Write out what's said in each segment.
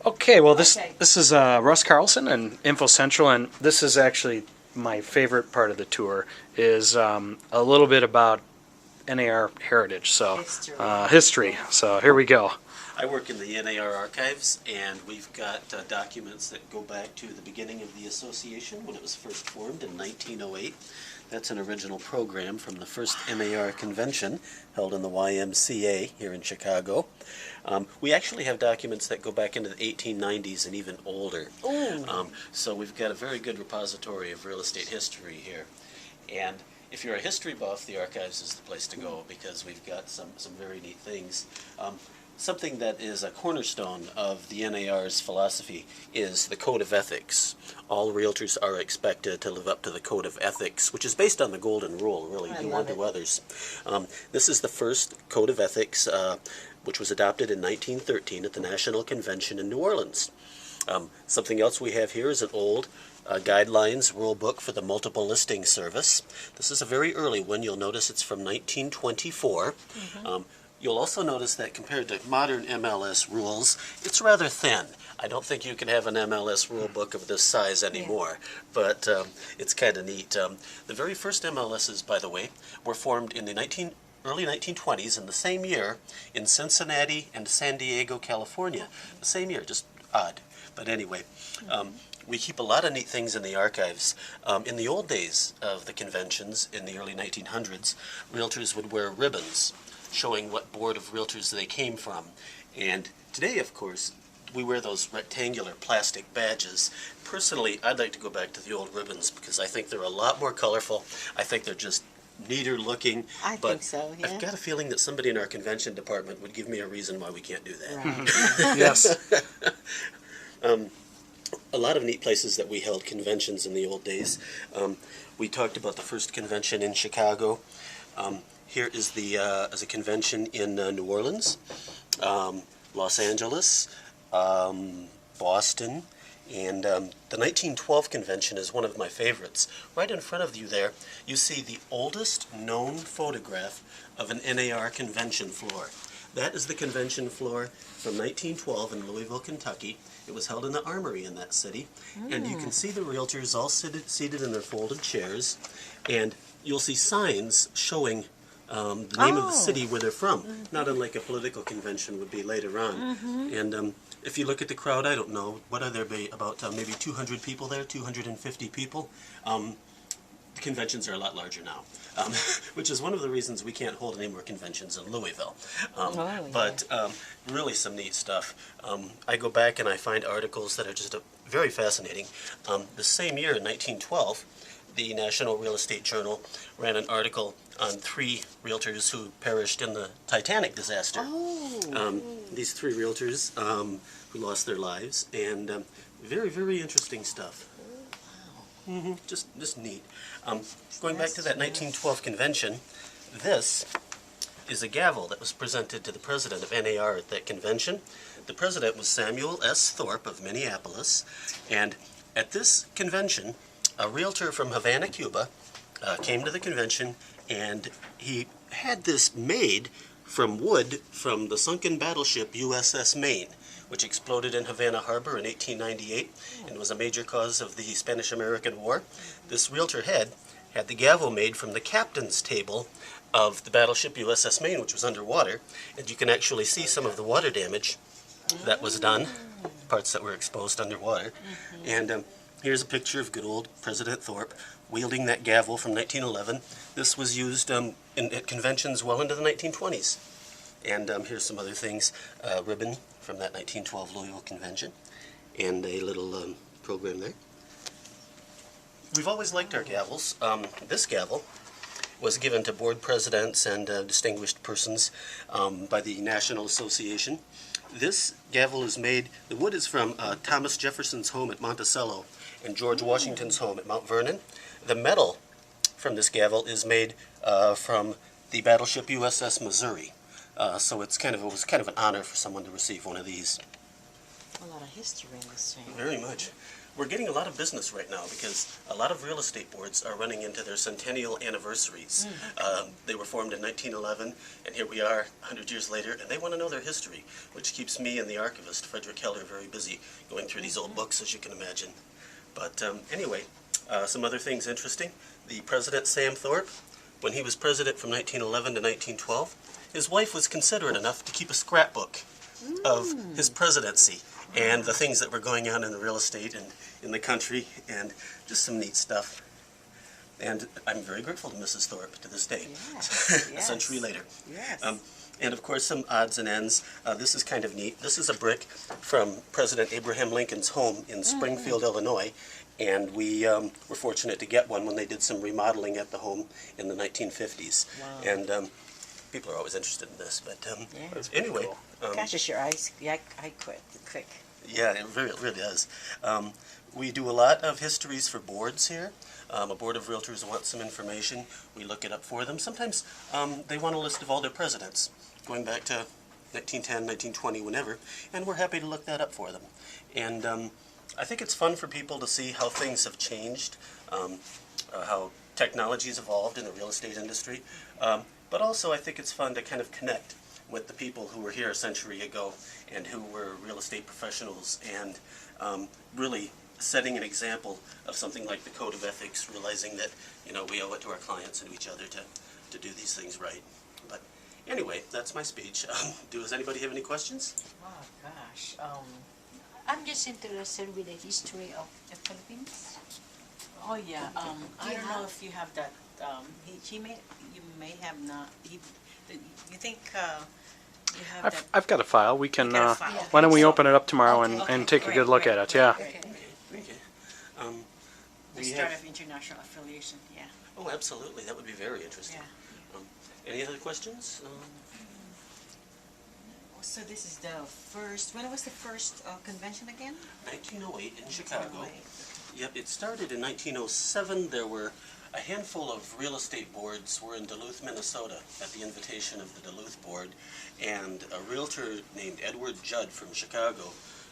Okay, well this is Russ Carlson and Info Central, and this is actually my favorite part of the tour, is a little bit about NAR heritage, so history. So here we go. I work in the NAR archives, and we've got documents that go back to the beginning of the association when it was first formed in 1908. That's an original program from the first NAR convention held in the YMCA here in Chicago. We actually have documents that go back into the 1890s and even older. So we've got a very good repository of real estate history here. And if you're a history buff, the archives is the place to go because we've got some very neat things. Something that is a cornerstone of the NAR's philosophy is the Code of Ethics. All realtors are expected to live up to the Code of Ethics, which is based on the Golden Rule, really, do unto others. This is the first Code of Ethics, which was adopted in 1913 at the National Convention in New Orleans. Something else we have here is an old guidelines rule book for the multiple listing service. This is a very early one. You'll notice it's from 1924. You'll also notice that compared to modern MLS rules, it's rather thin. I don't think you can have an MLS rule book of this size anymore, but it's kind of neat. The very first MLSs, by the way, were formed in the early 1920s in the same year in Cincinnati and San Diego, California. The same year, just odd. But anyway, we keep a lot of neat things in the archives. In the old days of the conventions, in the early 1900s, realtors would wear ribbons showing what board of realtors they came from. And today, of course, we wear those rectangular plastic badges. Personally, I'd like to go back to the old ribbons because I think they're a lot more colorful. I think they're just neater looking. I think so, yeah. I've got a feeling that somebody in our convention department would give me a reason why we can't do that. Right. Yes. A lot of neat places that we held conventions in the old days. We talked about the first convention in Chicago. Here is as a convention in New Orleans, Los Angeles, Boston, and the 1912 convention is one of my favorites. Right in front of you there, you see the oldest known photograph of an NAR convention floor. That is the convention floor from 1912 in Louisville, Kentucky. It was held in the Armory in that city, and you can see the realtors all seated in their folded chairs, and you'll see signs showing the name of the city where they're from, not unlike a political convention would be later on. And if you look at the crowd, I don't know, what are there, about maybe 200 people there, 250 people? The conventions are a lot larger now, which is one of the reasons we can't hold any more conventions in Louisville. But really some neat stuff. I go back and I find articles that are just very fascinating. The same year, in 1912, the National Real Estate Journal ran an article on 3 realtors who perished in the Titanic disaster. These 3 realtors who lost their lives, and very, very interesting stuff. Just neat. Going back to that 1912 convention, this is a gavel that was presented to the president of NAR at that convention. The president was Samuel S. Thorpe of Minneapolis, and at this convention, a realtor from Havana, Cuba, came to the convention, and he had this made from wood from the sunken battleship USS Maine, which exploded in Havana Harbor in 1898 and was a major cause of the Spanish-American War. This realtor had the gavel made from the captain's table of the battleship USS Maine, which was underwater, and you can actually see some of the water damage that was done, parts that were exposed underwater. And here's a picture of good old President Thorpe wielding that gavel from 1911. This was used at conventions well into the 1920s. And here's some other things. A ribbon from that 1912 Louisville convention, and a little program there. We've always liked our gavels. This gavel was given to board presidents and distinguished persons by the National Association. This gavel is made, the wood is from Thomas Jefferson's home at Monticello and George Washington's home at Mount Vernon. The metal from this gavel is made from the battleship USS Missouri. So it was kind of an honor for someone to receive one of these. Well, lot of history in this thing. Very much. We're getting a lot of business right now because a lot of real estate boards are running into their centennial anniversaries. They were formed in 1911, and here we are 100 years later, and they want to know their history, which keeps me and the archivist, Frederick Keller, very busy going through these old books, as you can imagine. But anyway, some other things interesting. The president, Sam Thorpe, when he was president from 1911 to 1912, his wife was considerate enough to keep a scrapbook of his presidency and the things that were going on in the real estate and in the country, and just some neat stuff. And I'm very grateful to Mrs. Thorpe to this day, Yes, a century later. Yes. And of course some odds and ends. This is kind of neat. This is a brick from President Abraham Lincoln's home in Springfield, Illinois, and we were fortunate to get one when they did some remodeling at the home in the 1950s. Wow. And people are always interested in this, but That's pretty anyway. cool. Catches your eyes. Yeah, I quit. Quick. Yeah, it really does. We do a lot of histories for boards here. A board of realtors wants some information. We look it up for them. Sometimes they want a list of all their presidents, going back to 1910, 1920, whenever, and we're happy to look that up for them. And I think it's fun for people to see how things have changed, how technology has evolved in the real estate industry. But also I think it's fun to kind of connect with the people who were here a century ago and who were real estate professionals, and really setting an example of something like the Code of Ethics, realizing that, you know, we owe it to our clients and to each other to do these things right. But anyway, that's my speech. Does anybody have any questions? Oh gosh. I'm just interested with the history of the Philippines. Oh yeah. I you don't know have- if you have that. You may have not. You think you have that? I've got a file. We can. You got a file. Why don't we So- open it up tomorrow Okay, okay, and take a great, good look great, at it? Yeah. great. Okay. The We start have, of international affiliation. Yeah. oh, absolutely. That would be very interesting. Yeah. Any other questions? So this is the first. When was the first convention again? 1908 in Chicago. Right. Yep, it started in 1907. There were a handful of real estate boards were in Duluth, Minnesota at the invitation of the Duluth board, and a realtor named Edward Judd from Chicago,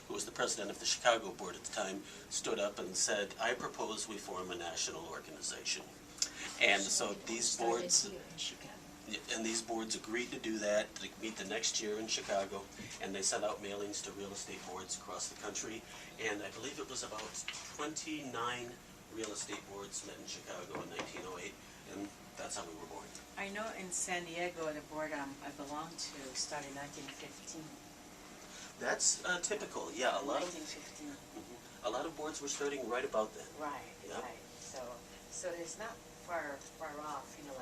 who was the president of the Chicago board at the time, stood up and said, "I propose we form a national organization." And so these Started boards, here in Chicago. and these boards agreed to do that, to meet the next year in Chicago, and they sent out mailings to real estate boards across the country, and I believe it was about 29 real estate boards met in Chicago in 1908, and that's how we were born. I know in San Diego, the board I belonged to started in 1915. That's typical, yeah, a lot of 1915. boards were starting right about then. Right. Yeah. Right. So it's not far off, you know.